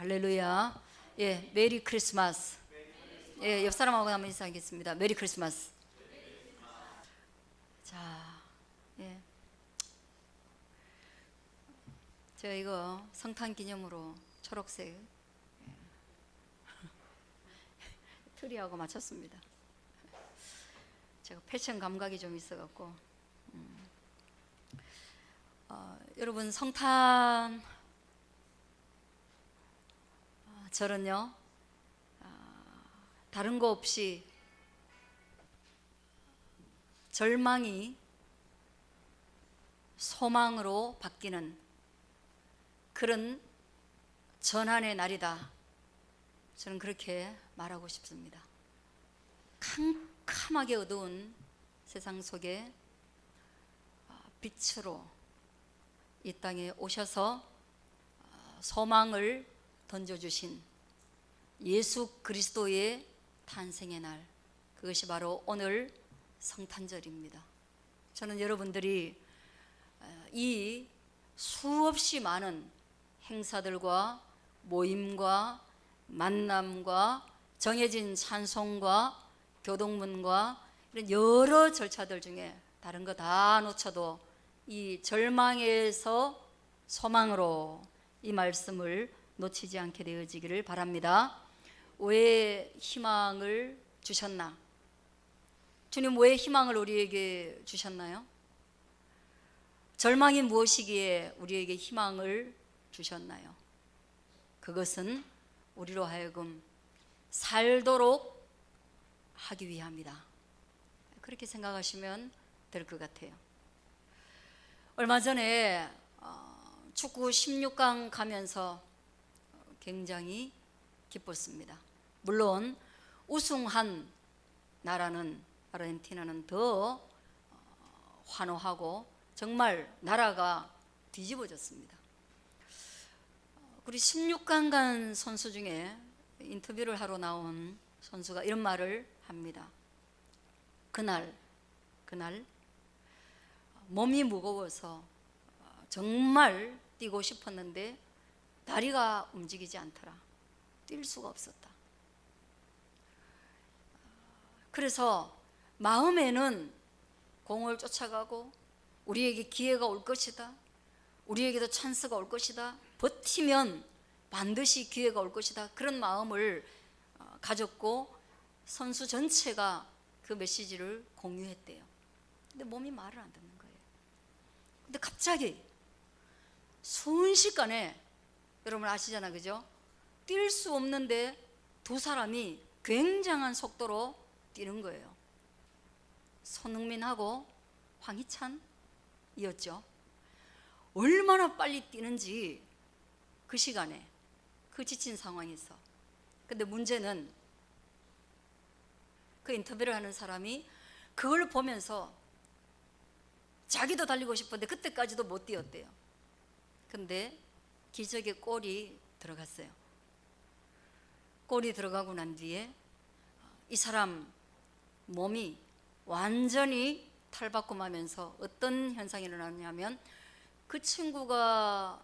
할렐루야. 예, 메리 크리스마스. 예, 옆 사람하고 한번 인사하겠습니다. 메리 크리스마스. 자, 예, 제가 이거 성탄 기념으로 초록색 트리하고 맞췄습니다. 제가 패션 감각이 좀 있어갖고 여러분 성탄 절은요 다른 거 없이 절망이 소망으로 바뀌는 그런 전환의 날이다. 저는 그렇게 말하고 싶습니다. 캄캄하게 어두운 세상 속에 빛으로 이 땅에 오셔서 소망을 던져주신 예수 그리스도의 탄생의 날, 그것이 바로 오늘 성탄절입니다. 저는 여러분들이 이 수없이 많은 행사들과 모임과 만남과 정해진 찬송과 교동문과 이런 여러 절차들 중에 다른 거 다 놓쳐도 이 절망에서 소망으로 이 말씀을 놓치지 않게 되어지기를 바랍니다. 왜 희망을 주셨나? 주님 왜 희망을 우리에게 주셨나요? 절망이 무엇이기에 우리에게 희망을 주셨나요? 그것은 우리로 하여금 살도록 하기 위함이다. 그렇게 생각하시면 될 것 같아요. 얼마 전에 축구 16강 가면서 굉장히 기뻤습니다. 물론 우승한 나라는 아르헨티나는 더 환호하고 정말 나라가 뒤집어졌습니다. 우리 16강 간 선수 중에 인터뷰를 하러 나온 선수가 이런 말을 합니다. 그날 몸이 무거워서 정말 뛰고 싶었는데 다리가 움직이지 않더라. 뛸 수가 없었다. 그래서 마음에는 공을 쫓아가고 우리에게 기회가 올 것이다, 우리에게도 찬스가 올 것이다, 버티면 반드시 기회가 올 것이다, 그런 마음을 가졌고 선수 전체가 그 메시지를 공유했대요. 근데 몸이 말을 안 듣는 거예요. 근데 갑자기 순식간에, 여러분 아시잖아, 그죠? 뛸 수 없는데 두 사람이 굉장한 속도로 뛰는 거예요. 손흥민하고 황희찬이었죠. 얼마나 빨리 뛰는지 그 시간에, 그 지친 상황에서. 근데 문제는 그 인터뷰를 하는 사람이 그걸 보면서 자기도 달리고 싶었는데 그때까지도 못 뛰었대요. 근데 기적의 골이 들어갔어요. 골이 들어가고 난 뒤에 이 사람 몸이 완전히 탈바꿈하면서 어떤 현상이 일어났냐면, 그 친구가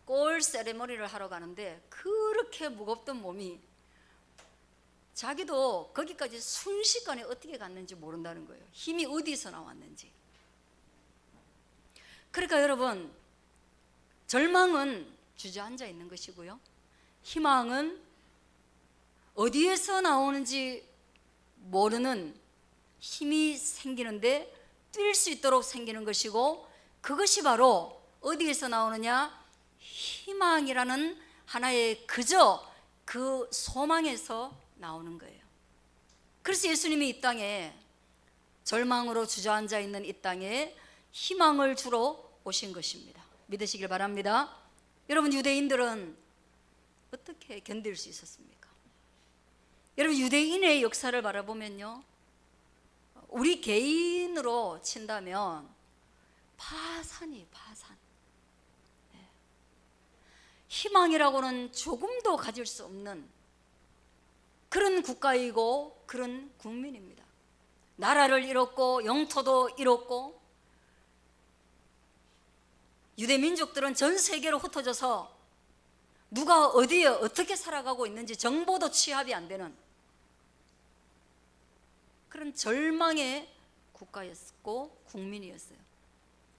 골 세레머니를 하러 가는데 그렇게 무겁던 몸이 자기도 거기까지 순식간에 어떻게 갔는지 모른다는 거예요. 힘이 어디서 나왔는지. 그러니까 여러분, 절망은 주저앉아 있는 것이고요, 희망은 어디에서 나오는지 모르는 힘이 생기는데 뛸 수 있도록 생기는 것이고, 그것이 바로 어디에서 나오느냐? 희망이라는 하나의 그저 그 소망에서 나오는 거예요. 그래서 예수님이 이 땅에, 절망으로 주저앉아 있는 이 땅에 희망을 주러 오신 것입니다. 믿으시길 바랍니다. 여러분, 유대인들은 어떻게 견딜 수 있었습니까? 여러분, 유대인의 역사를 바라보면요, 우리 개인으로 친다면 파산. 희망이라고는 조금도 가질 수 없는 그런 국가이고 그런 국민입니다. 나라를 잃었고 영토도 잃었고, 유대 민족들은 전 세계로 흩어져서 누가 어디에 어떻게 살아가고 있는지 정보도 취합이 안 되는 그런 절망의 국가였고 국민이었어요.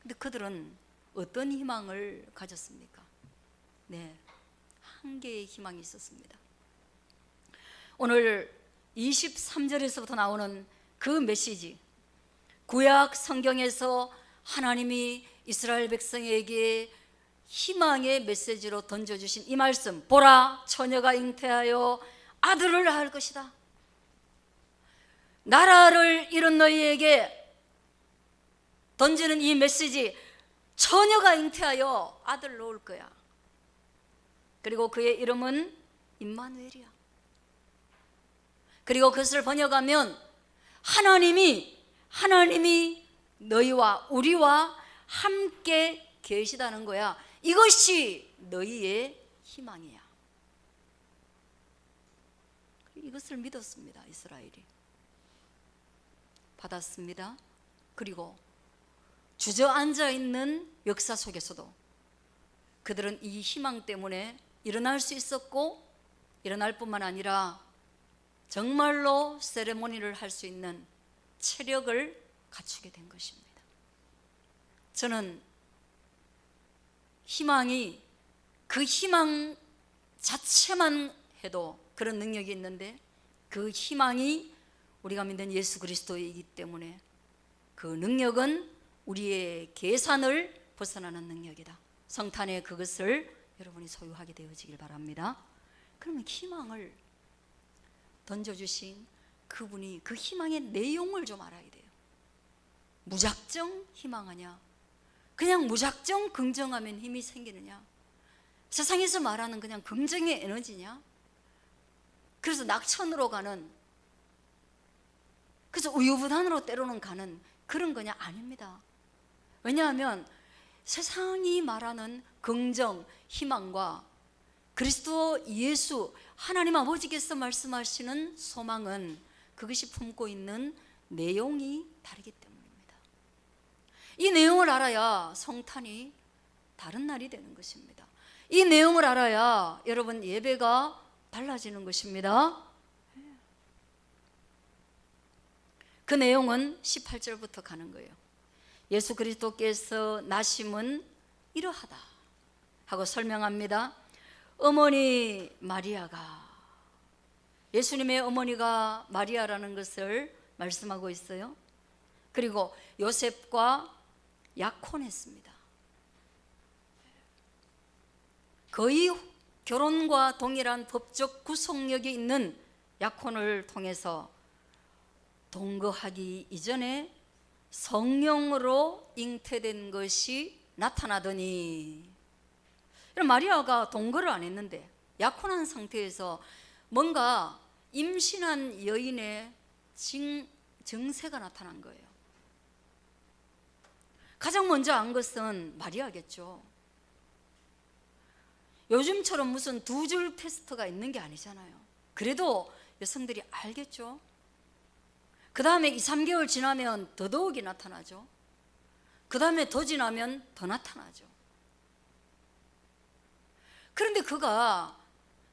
근데 그들은 어떤 희망을 가졌습니까? 네, 한 개의 희망이 있었습니다. 오늘 23절에서부터 나오는 그 메시지, 구약 성경에서 하나님이 이스라엘 백성에게 희망의 메시지로 던져주신 이 말씀, 보라, 처녀가 잉태하여 아들을 낳을 것이다. 나라를 잃은 너희에게 던지는 이 메시지, 처녀가 잉태하여 아들을 낳을 거야. 그리고 그의 이름은 임마누엘이야. 그리고 그것을 번역하면 하나님이 너희와 우리와 함께 계시다는 거야. 이것이 너희의 희망이야. 이것을 믿었습니다. 이스라엘이 받았습니다. 그리고 주저앉아 있는 역사 속에서도 그들은 이 희망 때문에 일어날 수 있었고, 일어날 뿐만 아니라 정말로 세레모니를 할 수 있는 체력을 갖추게 된 것입니다. 저는 희망이, 그 희망 자체만 해도 그런 능력이 있는데, 그 희망이 우리가 믿는 예수 그리스도이기 때문에 그 능력은 우리의 계산을 벗어나는 능력이다. 성탄에 그것을 여러분이 소유하게 되어지길 바랍니다. 그러면 희망을 던져주신 그분이, 그 희망의 내용을 좀 알아야 돼요. 무작정 희망하냐? 그냥 무작정 긍정하면 힘이 생기느냐? 세상에서 말하는 그냥 긍정의 에너지냐? 그래서 낙천으로 가는, 그래서 우유부단으로 때로는 가는 그런 거냐? 아닙니다. 왜냐하면 세상이 말하는 긍정, 희망과 그리스도 예수, 하나님 아버지께서 말씀하시는 소망은 그것이 품고 있는 내용이 다르기 때문입니다. 이 내용을 알아야 성탄이 다른 날이 되는 것입니다. 이 내용을 알아야 여러분 예배가 달라지는 것입니다. 그 내용은 18절부터 가는 거예요. 예수 그리스도께서 나심은 이러하다 하고 설명합니다. 어머니 마리아가, 예수님의 어머니가 마리아라는 것을 말씀하고 있어요. 그리고 요셉과 약혼했습니다. 거의 결혼과 동일한 법적 구속력이 있는 약혼을 통해서 동거하기 이전에 성령으로 잉태된 것이 나타나더니, 마리아가 동거를 안 했는데 약혼한 상태에서 뭔가 임신한 여인의 증세가 나타난 거예요. 가장 먼저 안 것은 마리아겠죠. 요즘처럼 무슨 두 줄 테스트가 있는 게 아니잖아요. 그래도 여성들이 알겠죠. 그 다음에 2, 3개월 지나면 더더욱이 나타나죠. 그 다음에 더 지나면 더 나타나죠. 그런데 그가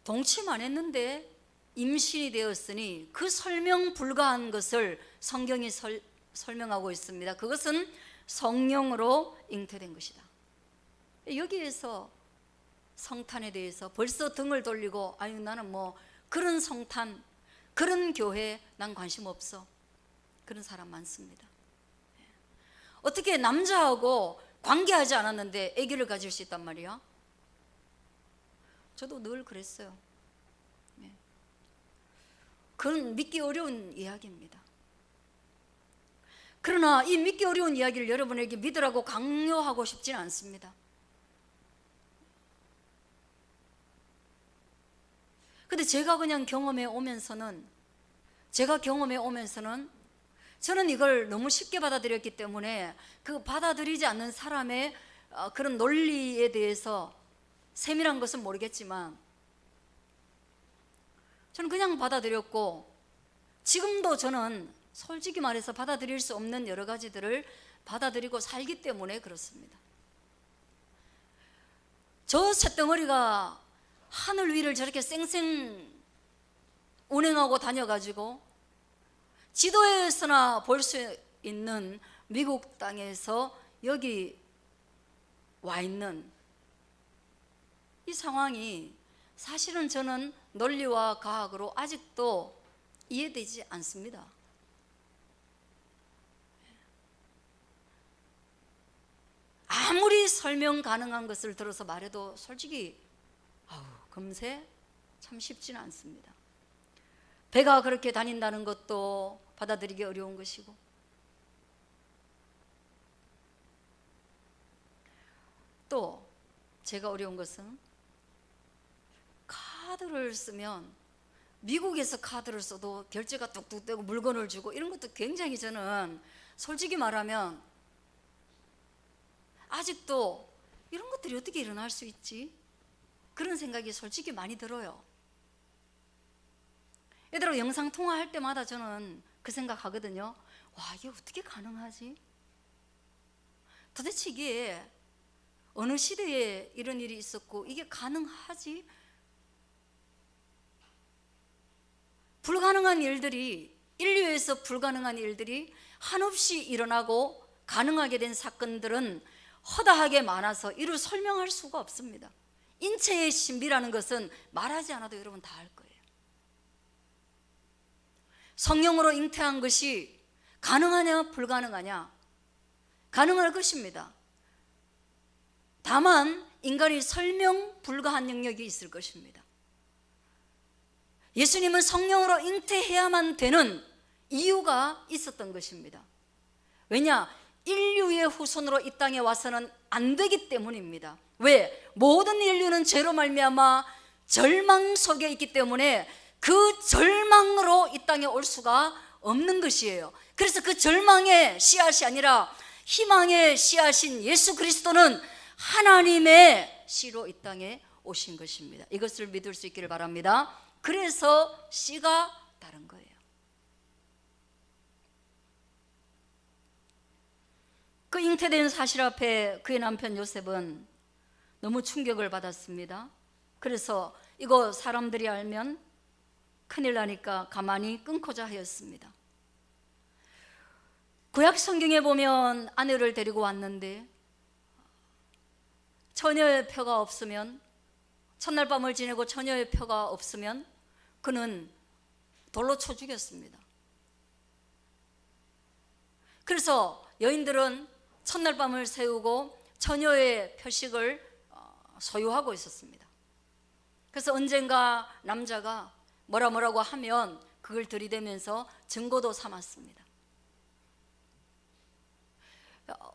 동치만 했는데 임신이 되었으니 그 설명 불가한 것을 성경이 설명하고 있습니다. 그것은 성령으로 잉태된 것이다. 여기에서 성탄에 대해서 벌써 등을 돌리고, 아유 나는 뭐 그런 성탄, 그런 교회 난 관심 없어, 그런 사람 많습니다. 어떻게 남자하고 관계하지 않았는데 아기를 가질 수 있단 말이야? 저도 늘 그랬어요. 그건 믿기 어려운 이야기입니다. 그러나 이 믿기 어려운 이야기를 여러분에게 믿으라고 강요하고 싶지는 않습니다. 근데 제가 경험해 오면서는 저는 이걸 너무 쉽게 받아들였기 때문에 그 받아들이지 않는 사람의 그런 논리에 대해서 세밀한 것은 모르겠지만 저는 그냥 받아들였고, 지금도 저는 솔직히 말해서 받아들일 수 없는 여러 가지들을 받아들이고 살기 때문에 그렇습니다. 저 쇳덩어리가 하늘 위를 저렇게 쌩쌩 운행하고 다녀가지고 지도에서나 볼 수 있는 미국 땅에서 여기 와 있는 이 상황이 사실은 저는 논리와 과학으로 아직도 이해되지 않습니다. 아무리 설명 가능한 것을 들어서 말해도 솔직히 금세 참 쉽지는 않습니다. 배가 그렇게 다닌다는 것도 받아들이기 어려운 것이고, 또 제가 어려운 것은 카드를 쓰면, 미국에서 카드를 써도 결제가 뚝뚝 되고 물건을 주고 이런 것도 굉장히 저는 솔직히 말하면 아직도 이런 것들이 어떻게 일어날 수 있지? 그런 생각이 솔직히 많이 들어요. 얘들하고 영상 통화할 때마다 저는 그 생각하거든요. 와, 이게 어떻게 가능하지? 도대체 이게 어느 시대에 이런 일이 있었고 이게 가능하지? 불가능한 일들이, 인류에서 불가능한 일들이 한없이 일어나고 가능하게 된 사건들은 허다하게 많아서 이루 설명할 수가 없습니다. 인체의 신비라는 것은 말하지 않아도 여러분 다 알 거예요. 성령으로 잉태한 것이 가능하냐 불가능하냐? 가능할 것입니다. 다만 인간이 설명 불가한 영역이 있을 것입니다. 예수님은 성령으로 잉태해야만 되는 이유가 있었던 것입니다. 왜냐? 인류의 후손으로 이 땅에 와서는 안 되기 때문입니다. 왜? 모든 인류는 죄로 말미암아 절망 속에 있기 때문에 그 절망으로 이 땅에 올 수가 없는 것이에요. 그래서 그 절망의 씨앗이 아니라 희망의 씨앗인 예수 그리스도는 하나님의 씨로 이 땅에 오신 것입니다. 이것을 믿을 수 있기를 바랍니다. 그래서 씨가 다른 거예요. 그 잉태된 사실 앞에 그의 남편 요셉은 너무 충격을 받았습니다. 그래서 이거 사람들이 알면 큰일 나니까 가만히 끊고자 하였습니다. 구약 성경에 보면 아내를 데리고 왔는데 처녀의 표가 없으면, 첫날 밤을 지내고 처녀의 표가 없으면 그는 돌로 쳐 죽였습니다. 그래서 여인들은 첫날 밤을 세우고 처녀의 표식을 소유하고 있었습니다. 그래서 언젠가 남자가 뭐라고 하면 그걸 들이대면서 증거도 삼았습니다.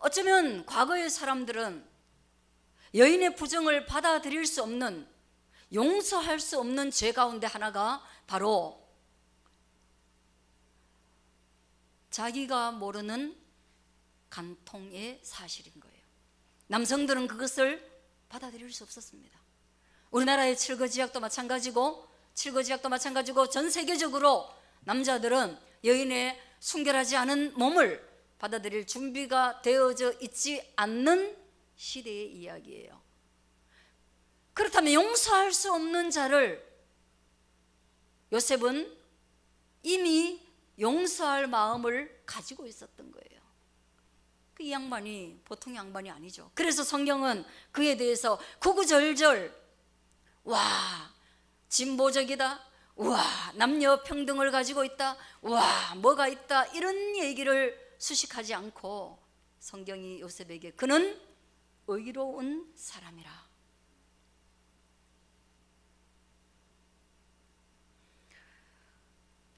어쩌면 과거의 사람들은 여인의 부정을 받아들일 수 없는, 용서할 수 없는 죄 가운데 하나가 바로 자기가 모르는 간통의 사실인 거예요. 남성들은 그것을 받아들일 수 없었습니다. 우리나라의 칠거지약도 마찬가지고 전 세계적으로 남자들은 여인의 순결하지 않은 몸을 받아들일 준비가 되어져 있지 않는 시대의 이야기예요. 그렇다면 용서할 수 없는 자를 요셉은 이미 용서할 마음을 가지고 있었던 거예요. 이 양반이 보통 양반이 아니죠. 그래서 성경은 그에 대해서 구구절절 와, 진보적이다, 와, 남녀 평등을 가지고 있다, 와, 뭐가 있다, 이런 얘기를 수식하지 않고 성경이 요셉에게 그는 의로운 사람이라,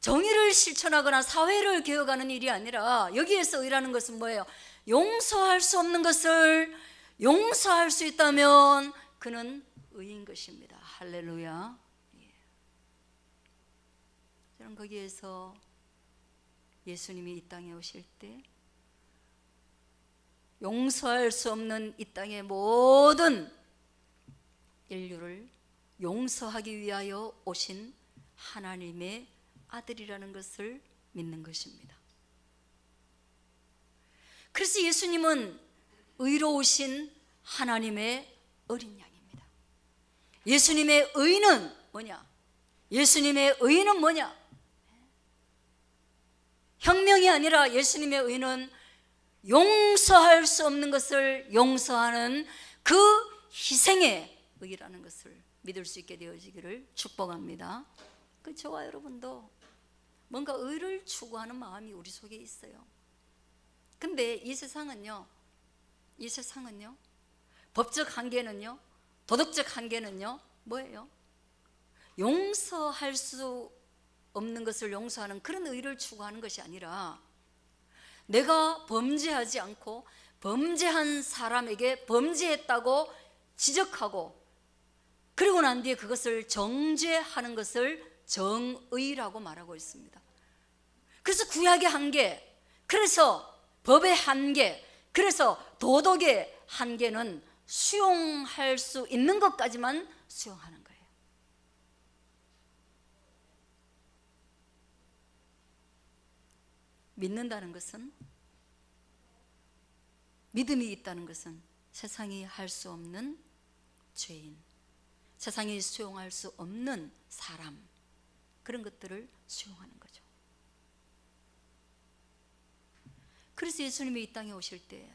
정의를 실천하거나 사회를 개혁하는 일이 아니라 여기에서 의라는 것은 뭐예요? 용서할 수 없는 것을 용서할 수 있다면 그는 의인 것입니다. 할렐루야. 저는 거기에서 예수님이 이 땅에 오실 때 용서할 수 없는 이 땅의 모든 인류를 용서하기 위하여 오신 하나님의 아들이라는 것을 믿는 것입니다. 그래서 예수님은 의로우신 하나님의 어린 양입니다. 예수님의 의는 뭐냐? 예수님의 의는 뭐냐? 혁명이 아니라 예수님의 의는 용서할 수 없는 것을 용서하는 그 희생의 의라는 것을 믿을 수 있게 되어지기를 축복합니다. 저와 여러분도 뭔가 의를 추구하는 마음이 우리 속에 있어요. 근데 이 세상은요, 법적 한계는요, 도덕적 한계는요, 뭐예요? 용서할 수 없는 것을 용서하는 그런 의를 추구하는 것이 아니라, 내가 범죄하지 않고 범죄한 사람에게 범죄했다고 지적하고, 그리고 난 뒤에 그것을 정죄하는 것을 정의라고 말하고 있습니다. 그래서 구약의 한계, 그래서 법의 한계, 그래서 도덕의 한계는 수용할 수 있는 것까지만 수용하는 거예요. 믿는다는 것은, 믿음이 있다는 것은 세상이 할 수 없는 죄인, 세상이 수용할 수 없는 사람, 그런 것들을 수용하는 거죠. 그래서 예수님이 이 땅에 오실 때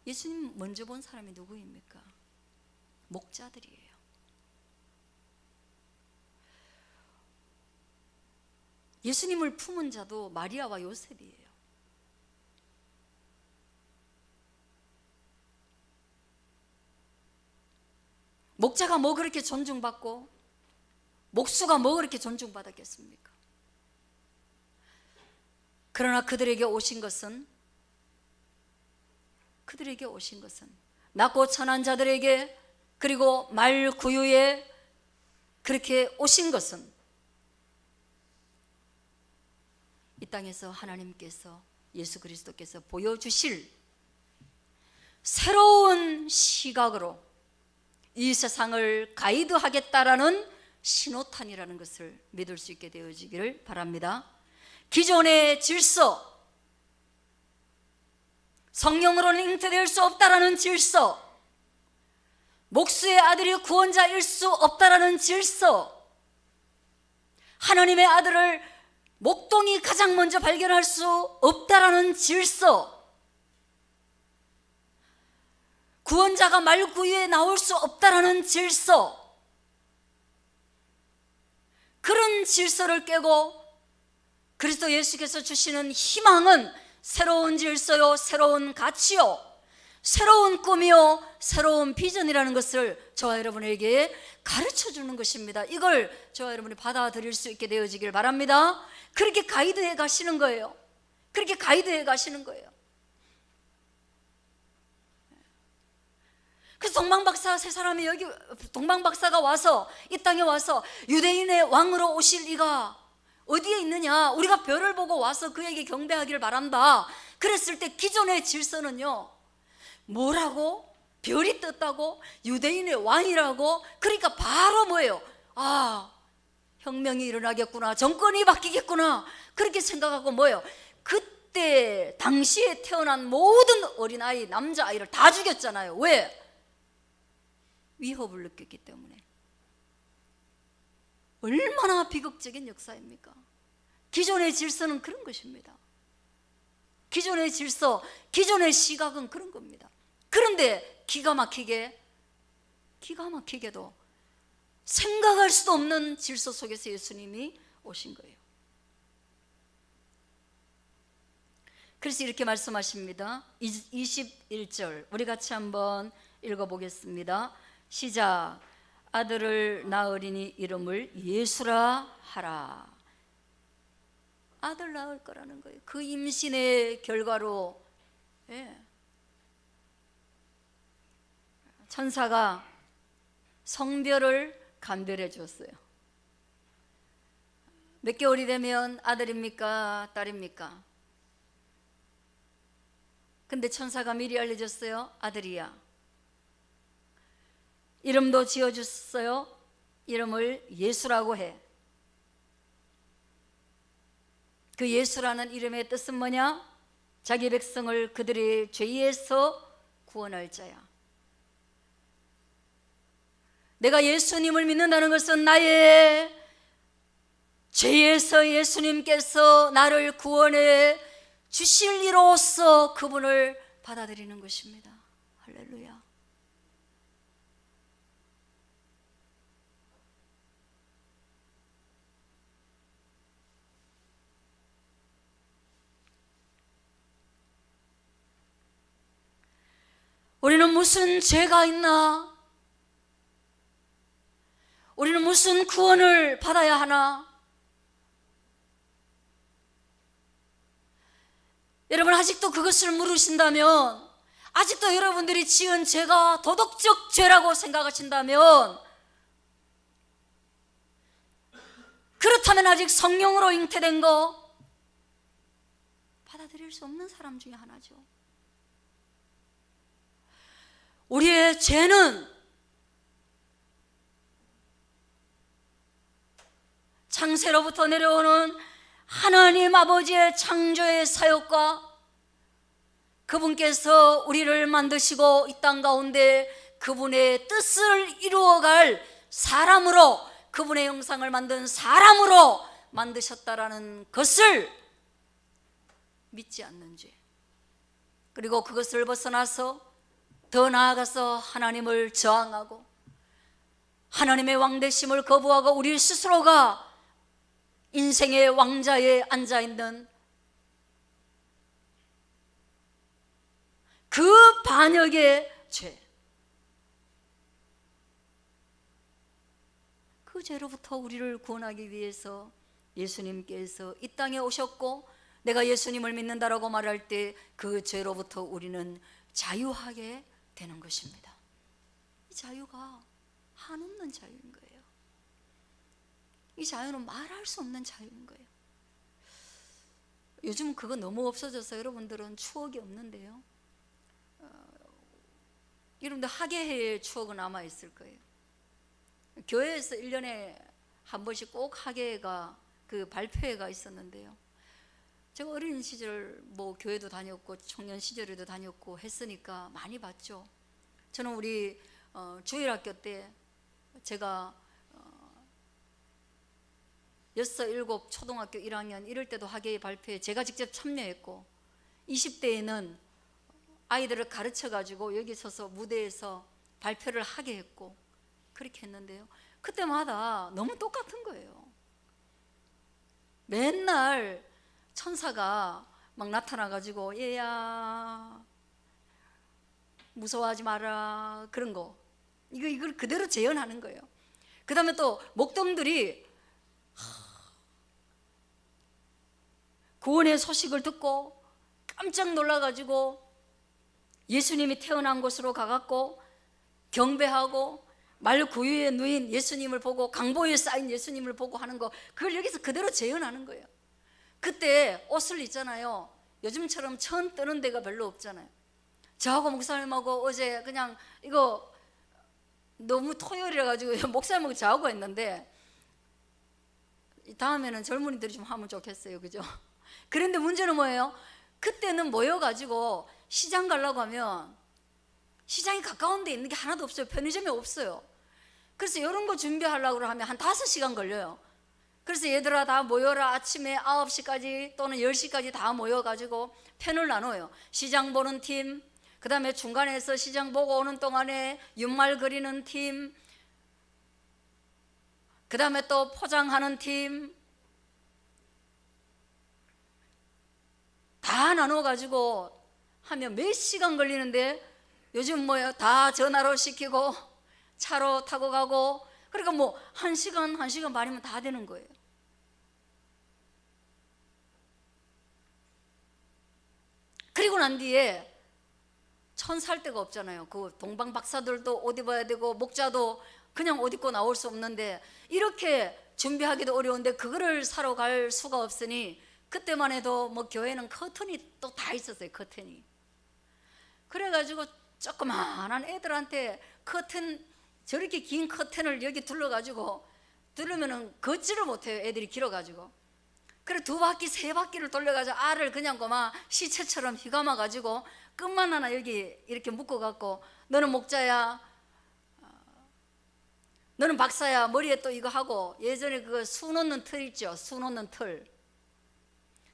예수님 먼저 본 사람이 누구입니까? 목자들이에요. 예수님을 품은 자도 마리아와 요셉이에요. 목자가 뭐 그렇게 존중받고 목수가 뭐 그렇게 존중받았겠습니까? 그러나 그들에게 오신 것은 낮고 천한 자들에게, 그리고 말구유에 그렇게 오신 것은 이 땅에서 하나님께서, 예수 그리스도께서 보여주실 새로운 시각으로 이 세상을 가이드하겠다라는 신호탄이라는 것을 믿을 수 있게 되어지기를 바랍니다. 기존의 질서, 성령으로는 잉태될 수 없다라는 질서, 목수의 아들이 구원자일 수 없다라는 질서, 하나님의 아들을 목동이 가장 먼저 발견할 수 없다라는 질서, 구원자가 말구유에 나올 수 없다라는 질서, 그런 질서를 깨고 그리스도 예수께서 주시는 희망은 새로운 질서요, 새로운 가치요, 새로운 꿈이요, 새로운 비전이라는 것을 저와 여러분에게 가르쳐 주는 것입니다. 이걸 저와 여러분이 받아들일 수 있게 되어지길 바랍니다. 그렇게 가이드해 가시는 거예요. 그렇게 가이드해 가시는 거예요. 그래서 동방박사 세 사람이 여기, 동방박사가 와서 이 땅에 와서 유대인의 왕으로 오실 이가 어디에 있느냐, 우리가 별을 보고 와서 그에게 경배하기를 바란다. 그랬을 때 기존의 질서는요, 뭐라고? 별이 떴다고? 유대인의 왕이라고? 그러니까 바로 뭐예요? 아, 혁명이 일어나겠구나, 정권이 바뀌겠구나, 그렇게 생각하고 뭐예요? 그때 당시에 태어난 모든 어린아이, 남자아이를 다 죽였잖아요. 왜? 위협을 느꼈기 때문에. 얼마나 비극적인 역사입니까? 기존의 질서는 그런 것입니다. 기존의 질서, 기존의 시각은 그런 겁니다. 그런데 기가 막히게도 생각할 수도 없는 질서 속에서 예수님이 오신 거예요. 그래서 이렇게 말씀하십니다. 21절 우리 같이 한번 읽어보겠습니다. 시작. 아들을 낳으리니 이름을 예수라 하라. 아들 낳을 거라는 거예요. 그 임신의 결과로, 천사가 성별을 감별해 주었어요. 몇 개월이 되면 아들입니까, 딸입니까? 근데 천사가 미리 알려줬어요. 아들이야. 이름도 지어줬어요. 이름을 예수라고 해. 그 예수라는 이름의 뜻은 뭐냐? 자기 백성을 그들의 죄에서 구원할 자야. 내가 예수님을 믿는다는 것은 나의 죄에서 예수님께서 나를 구원해 주실 이로써 그분을 받아들이는 것입니다. 할렐루야. 우리는 무슨 죄가 있나? 우리는 무슨 구원을 받아야 하나? 여러분, 아직도 그것을 물으신다면, 아직도 여러분들이 지은 죄가 도덕적 죄라고 생각하신다면, 그렇다면 아직 성령으로 잉태된 거 받아들일 수 없는 사람 중에 하나죠. 우리의 죄는 창세로부터 내려오는 하나님 아버지의 창조의 사역과 그분께서 우리를 만드시고 이 땅 가운데 그분의 뜻을 이루어갈 사람으로, 그분의 형상을 만든 사람으로 만드셨다라는 것을 믿지 않는 죄, 그리고 그것을 벗어나서 더 나아가서 하나님을 저항하고 하나님의 왕되심을 거부하고 우리 스스로가 인생의 왕자에 앉아있는 그 반역의 죄, 그 죄로부터 우리를 구원하기 위해서 예수님께서 이 땅에 오셨고, 내가 예수님을 믿는다라고 말할 때 그 죄로부터 우리는 자유하게 되는 것입니다. 이 자유가 한없는 자유인 거예요. 이 자유는 말할 수 없는 자유인 거예요. 요즘 그거 너무 없어져서 여러분들은 추억이 없는데요, 여러분들 학예회의 추억은 아마 있을 거예요. 교회에서 1년에 한 번씩 꼭 학예회가, 그 발표회가 있었는데요, 제가 어린 시절 뭐 교회도 다녔고 청년 시절에도 다녔고 했으니까 많이 봤죠. 저는 우리 주일학교 때 제가 6, 7 초등학교 1학년 이럴 때도 학예회 발표에 제가 직접 참여했고, 20대에는 아이들을 가르쳐 가지고 여기 서서 무대에서 발표를 하게 했고 그렇게 했는데요, 그때마다 너무 똑같은 거예요. 맨날 천사가 막 나타나 가지고 얘야 무서워하지 마라, 그런 거, 이걸 그대로 재현하는 거예요. 그 다음에 또 목동들이 구원의 소식을 듣고 깜짝 놀라가지고 예수님이 태어난 곳으로 가갖고 경배하고 말 구유에 누인 예수님을 보고 강보에 쌓인 예수님을 보고 하는 거, 그걸 여기서 그대로 재현하는 거예요. 그때 옷을 있잖아요, 요즘처럼 천 뜨는 데가 별로 없잖아요. 저하고 목사님하고 어제 그냥 이거 너무 토요일이라 가지고 목사님하고 저하고 했는데, 다음에는 젊은이들이 좀 하면 좋겠어요, 그죠? 그런데 문제는 뭐예요? 그때는 모여가지고 시장 가려고 하면 시장이 가까운 데 있는 게 하나도 없어요. 편의점이 없어요. 그래서 이런 거 준비하려고 하면 한 5시간 걸려요. 그래서 얘들아 다 모여라. 아침에 9시까지 또는 10시까지 다 모여가지고 편을 나눠요. 시장 보는 팀, 그 다음에 중간에서 시장 보고 오는 동안에 윤말 그리는 팀, 그 다음에 또 포장하는 팀, 다 나눠가지고 하면 몇 시간 걸리는데, 요즘 뭐야 다 전화로 시키고 차로 타고 가고, 그러니까 뭐 1시간, 1시간 반이면 다 되는 거예요. 그리고 난 뒤에 천 살 데가 없잖아요. 그 동방 박사들도 옷 입어야 되고 목자도 그냥 옷 입고 나올 수 없는데, 이렇게 준비하기도 어려운데 그거를 사러 갈 수가 없으니 그때만 해도 뭐 교회는 커튼이 또 다 있었어요. 커튼이. 그래가지고 조그만한 애들한테 커튼, 저렇게 긴 커튼을 여기 둘러가지고 들으면은 걷지를 못해요. 애들이 길어가지고. 그래 2바퀴 3바퀴를 돌려가지고 알을 그냥 고마 시체처럼 휘감아가지고 끝만 하나 여기 이렇게 묶어갖고, 너는 목자야, 너는 박사야. 머리에 또 이거 하고, 예전에 그 수 놓는 틀 있죠. 수 놓는 틀.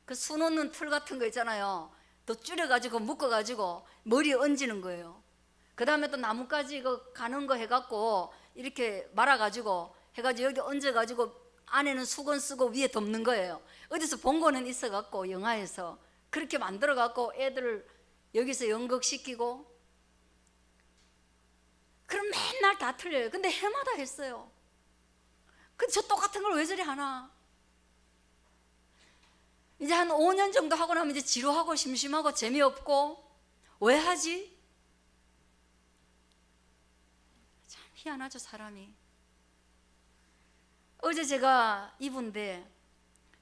그 수 놓는 틀 같은 거 있잖아요. 또 줄여가지고 묶어가지고 머리에 얹는 거예요. 그 다음에 또 나뭇가지 이거 가는 거 해갖고 이렇게 말아가지고 해가지고 여기 얹어가지고 안에는 수건 쓰고 위에 덮는 거예요. 어디서 본 거는 있어갖고 영화에서 그렇게 만들어갖고 애들 여기서 연극시키고, 그럼 맨날 다 틀려요. 근데 해마다 했어요. 근데 저 똑같은 걸 왜 저리 하나? 이제 한 5년 정도 하고 나면 이제 지루하고 심심하고 재미없고, 왜 하지? 참 희한하죠, 사람이. 어제 제가 이분데,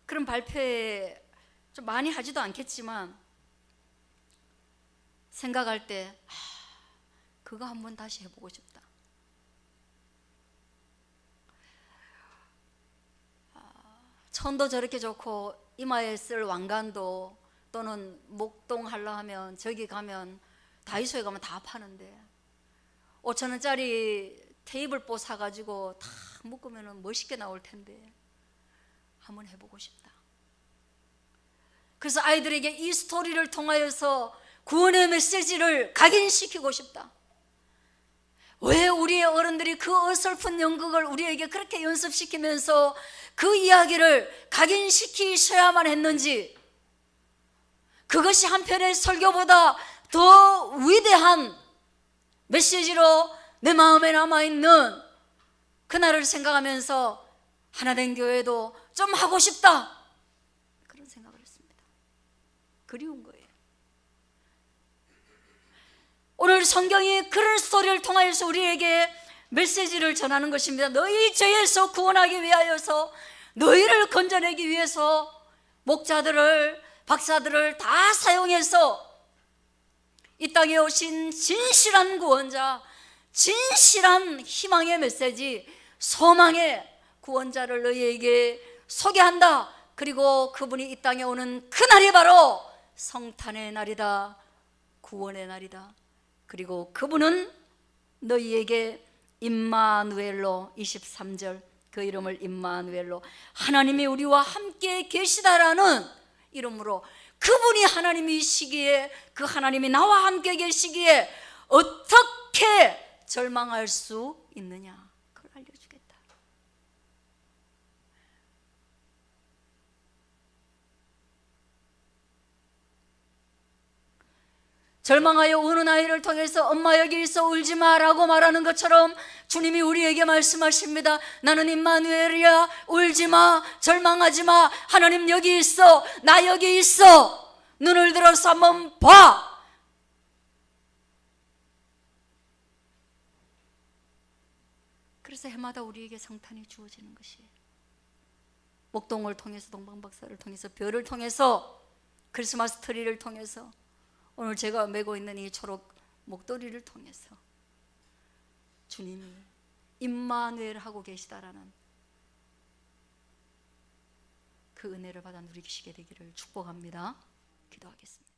그런 발표에 좀 많이 하지도 않겠지만 생각할 때 그거 한번 다시 해보고 싶다. 천도 저렇게 좋고 이마에 쓸 왕관도, 또는 목동 하려 하면 저기 가면 다이소에 가면 다 파는데 5,000원짜리 테이블보 사가지고 다 묶으면 멋있게 나올 텐데 한번 해보고 싶다. 그래서 아이들에게 이 스토리를 통하여서 구원의 메시지를 각인시키고 싶다. 왜 우리의 어른들이 그 어설픈 연극을 우리에게 그렇게 연습시키면서 그 이야기를 각인시키셔야만 했는지, 그것이 한편의 설교보다 더 위대한 메시지로 내 마음에 남아있는 그날을 생각하면서 하나된 교회도 좀 하고 싶다, 그런 생각을 했습니다. 그리운 거예요. 오늘 성경이 그런 스토리를 통하여서 우리에게 메시지를 전하는 것입니다. 너희 죄에서 구원하기 위하여서, 너희를 건져내기 위해서 목자들을, 박사들을 다 사용해서 이 땅에 오신 진실한 구원자, 진실한 희망의 메시지, 소망의 구원자를 너희에게 소개한다. 그리고 그분이 이 땅에 오는 그날이 바로 성탄의 날이다, 구원의 날이다. 그리고 그분은 너희에게 임마누엘로, 23절 그 이름을 임마누엘로, 하나님이 우리와 함께 계시다라는 이름으로, 그분이 하나님이시기에, 그 하나님이 나와 함께 계시기에 어떻게 절망할 수 있느냐, 그걸 알려주겠다. 절망하여 우는 아이를 통해서 엄마 여기 있어 울지마 라고 말하는 것처럼 주님이 우리에게 말씀하십니다. 나는 임마누엘이야, 울지마, 절망하지마, 하나님 여기 있어, 나 여기 있어, 눈을 들어서 한번 봐. 그래서 해마다 우리에게 성탄이 주어지는 것이에요. 목동을 통해서, 동방박사를 통해서, 별을 통해서, 크리스마스 트리를 통해서, 오늘 제가 메고 있는 이 초록 목도리를 통해서 주님이 임마누엘 하고 계시다라는 그 은혜를 받아 누리시게 되기를 축복합니다. 기도하겠습니다.